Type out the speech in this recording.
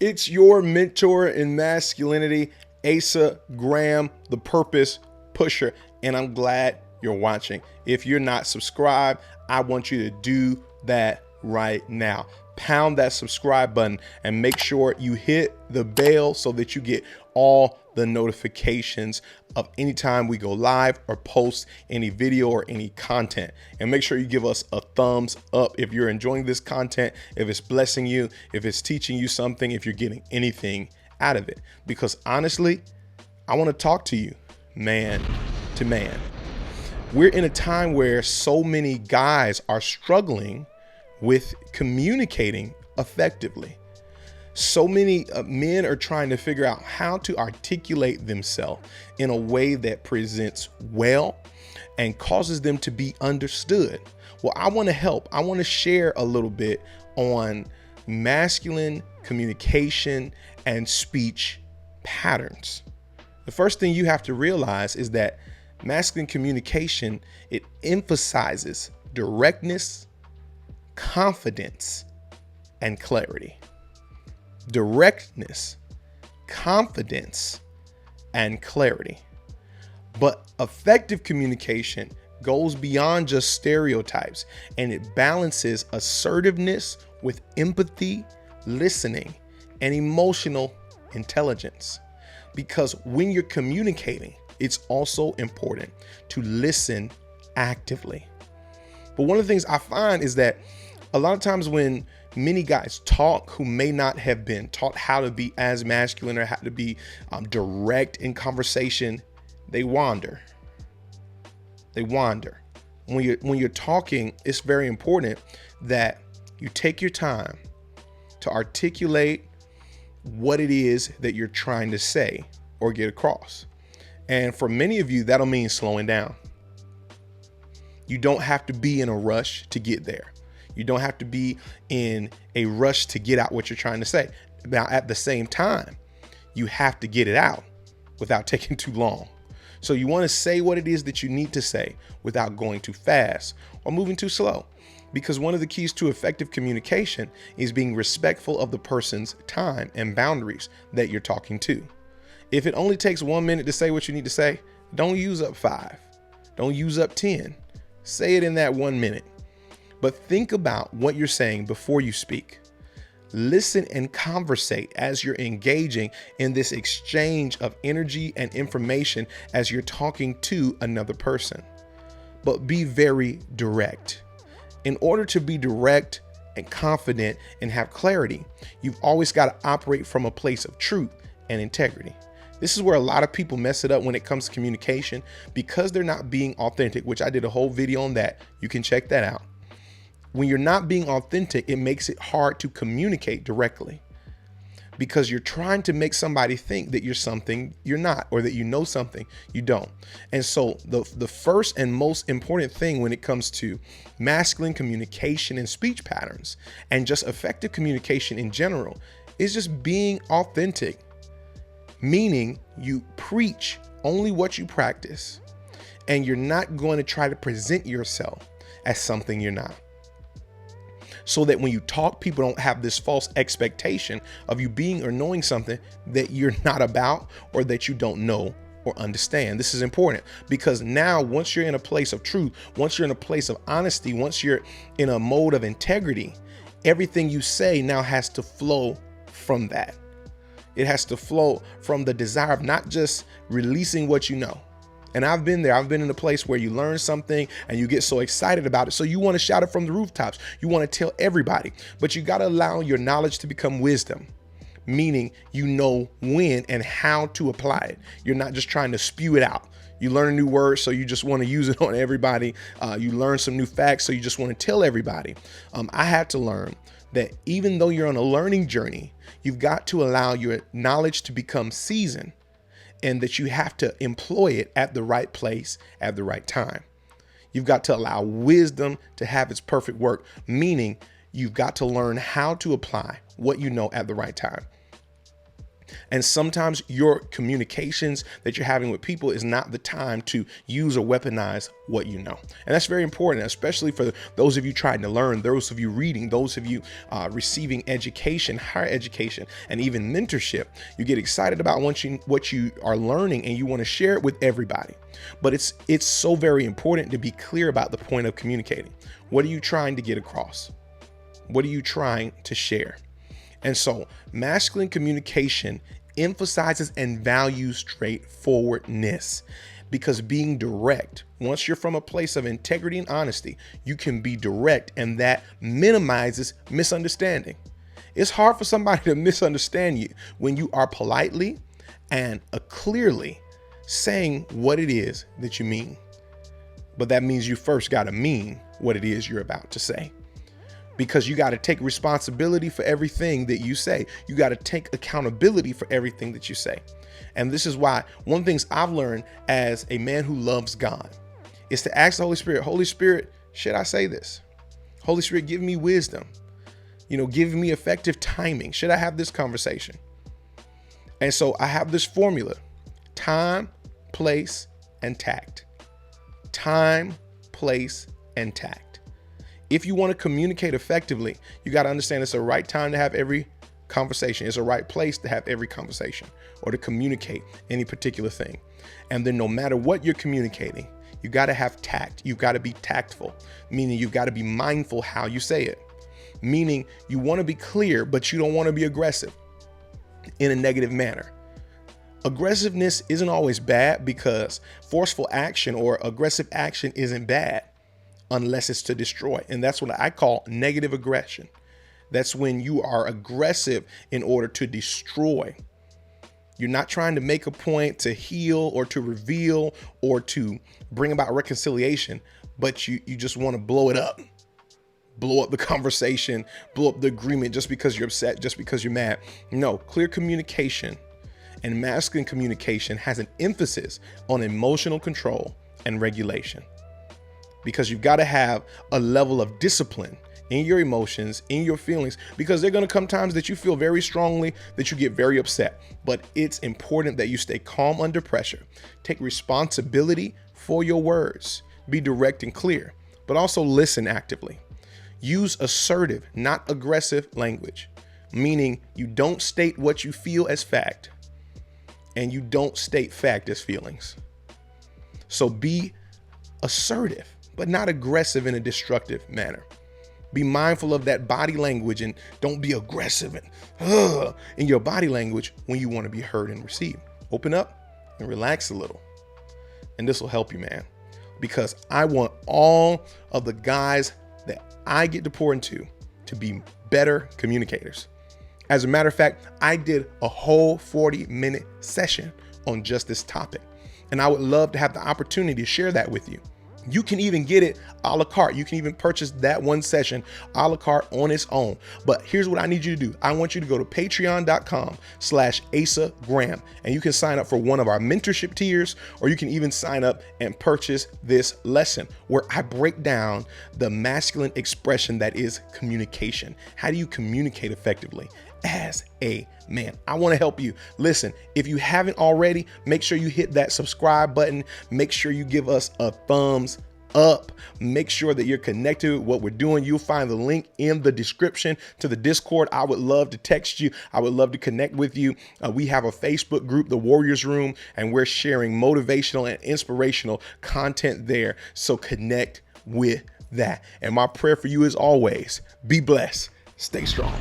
It's your mentor in masculinity, Asa Graham, the purpose pusher. And I'm glad you're watching. If you're not subscribed, I want you to do that right now. Pound that subscribe button and make sure you hit the bell so that you get all the notifications of any time we go live or post any video or any content. And make sure you give us a thumbs up if you're enjoying this content, if it's blessing you, if it's teaching you something, if you're getting anything out of it. Because honestly, I want to talk to you man to man. We're in a time where so many guys are struggling with communicating effectively. So many men are trying to figure out how to articulate themselves in a way that presents well and causes them to be understood. Well, I want to help. I want to share a little bit on masculine communication and speech patterns. The first thing you have to realize is that masculine communication, it emphasizes directness, confidence, and clarity. Directness, confidence, and clarity. But effective communication goes beyond just stereotypes, and it balances assertiveness with empathy, listening, and emotional intelligence. Because when you're communicating, it's also important to listen actively. But one of the things I find is that a lot of times when many guys talk who may not have been taught how to be as masculine or how to be direct in conversation, they wander. They wander. When you're talking, it's very important that you take your time to articulate what it is that you're trying to say or get across. And for many of you, that'll mean slowing down. You don't have to be in a rush to get there. You don't have to be in a rush to get out what you're trying to say. Now, at the same time, you have to get it out without taking too long. So you want to say what it is that you need to say without going too fast or moving too slow. Because one of the keys to effective communication is being respectful of the person's time and boundaries that you're talking to. If it only takes 1 minute to say what you need to say, don't use up 5. Don't use up 10. Say it in that 1 minute. But think about what you're saying before you speak. Listen and conversate as you're engaging in this exchange of energy and information as you're talking to another person. But be very direct. In order to be direct and confident and have clarity, you've always got to operate from a place of truth and integrity. This is where a lot of people mess it up when it comes to communication because they're not being authentic, which I did a whole video on that. You can check that out. When you're not being authentic, it makes it hard to communicate directly because you're trying to make somebody think that you're something you're not, or that you know something you don't. And so the first and most important thing when it comes to masculine communication and speech patterns and just effective communication in general is just being authentic, meaning you preach only what you practice and you're not going to try to present yourself as something you're not. So that when you talk, people don't have this false expectation of you being or knowing something that you're not about or that you don't know or understand. This is important because now once you're in a place of truth, once you're in a place of honesty, once you're in a mode of integrity, everything you say now has to flow from that. It has to flow from the desire of not just releasing what you know. And I've been there. I've been in a place where you learn something and you get so excited about it. So you want to shout it from the rooftops. You want to tell everybody, but you got to allow your knowledge to become wisdom, meaning you know when and how to apply it. You're not just trying to spew it out. You learn a new word, so you just want to use it on everybody. You learn some new facts, so you just want to tell everybody. I had to learn that even though you're on a learning journey, you've got to allow your knowledge to become seasoned, and that you have to employ it at the right place at the right time. You've got to allow wisdom to have its perfect work, meaning you've got to learn how to apply what you know at the right time. And sometimes your communications that you're having with people is not the time to use or weaponize what you know. And that's very important, especially for those of you trying to learn, those of you reading, those of you receiving education, higher education, and even mentorship. You get excited about what you are learning and you want to share it with everybody. But it's so very important to be clear about the point of communicating. What are you trying to get across? What are you trying to share? And so masculine communication emphasizes and values straightforwardness, because being direct, once you're from a place of integrity and honesty, you can be direct, and that minimizes misunderstanding. It's hard for somebody to misunderstand you when you are politely and clearly saying what it is that you mean. But that means you first got to mean what it is you're about to say, because you got to take responsibility for everything that you say. You got to take accountability for everything that you say. And this is why one of the things I've learned as a man who loves God is to ask the Holy Spirit, Holy Spirit, should I say this? Holy Spirit, give me wisdom. Give me effective timing. Should I have this conversation? And so I have this formula: time, place, and tact. Time, place, and tact. If you want to communicate effectively, you got to understand it's the right time to have every conversation. It's the right place to have every conversation or to communicate any particular thing. And then no matter what you're communicating, you got to have tact. You've got to be tactful, meaning you've got to be mindful how you say it, meaning you want to be clear, but you don't want to be aggressive in a negative manner. Aggressiveness isn't always bad, because forceful action or aggressive action isn't bad unless it's to destroy. And that's what I call negative aggression. That's when you are aggressive in order to destroy. You're not trying to make a point to heal or to reveal or to bring about reconciliation, but you just want to blow it up, blow up the conversation, blow up the agreement just because you're upset, just because you're mad. No, clear communication and masculine communication has an emphasis on emotional control and regulation, because you've got to have a level of discipline in your emotions, in your feelings, because there are going to come times that you feel very strongly, that you get very upset. But it's important that you stay calm under pressure. Take responsibility for your words. Be direct and clear, but also listen actively. Use assertive, not aggressive language, meaning you don't state what you feel as fact, and you don't state fact as feelings. So be assertive, but not aggressive in a destructive manner. Be mindful of that body language, and don't be aggressive and in your body language when you want to be heard and received. Open up and relax a little. And this will help you, man, because I want all of the guys that I get to pour into to be better communicators. As a matter of fact, I did a whole 40-minute session on just this topic, and I would love to have the opportunity to share that with you. You can even get it a la carte. You can even purchase that one session a la carte on its own. But here's what I need you to do. I want you to go to patreon.com/Asa Graham, and you can sign up for one of our mentorship tiers, or you can even sign up and purchase this lesson where I break down the masculine expression that is communication. How do you communicate effectively as a man? I want to help you. Listen, if you haven't already, make sure you hit that subscribe button. Make sure you give us a thumbs up. Make sure that you're connected with what we're doing. You'll find the link in the description to the Discord. I would love to text you. I would love to connect with you. We have a Facebook group, the Warriors Room, and we're sharing motivational and inspirational content there. So connect with that. And my prayer for you is always, be blessed, stay strong.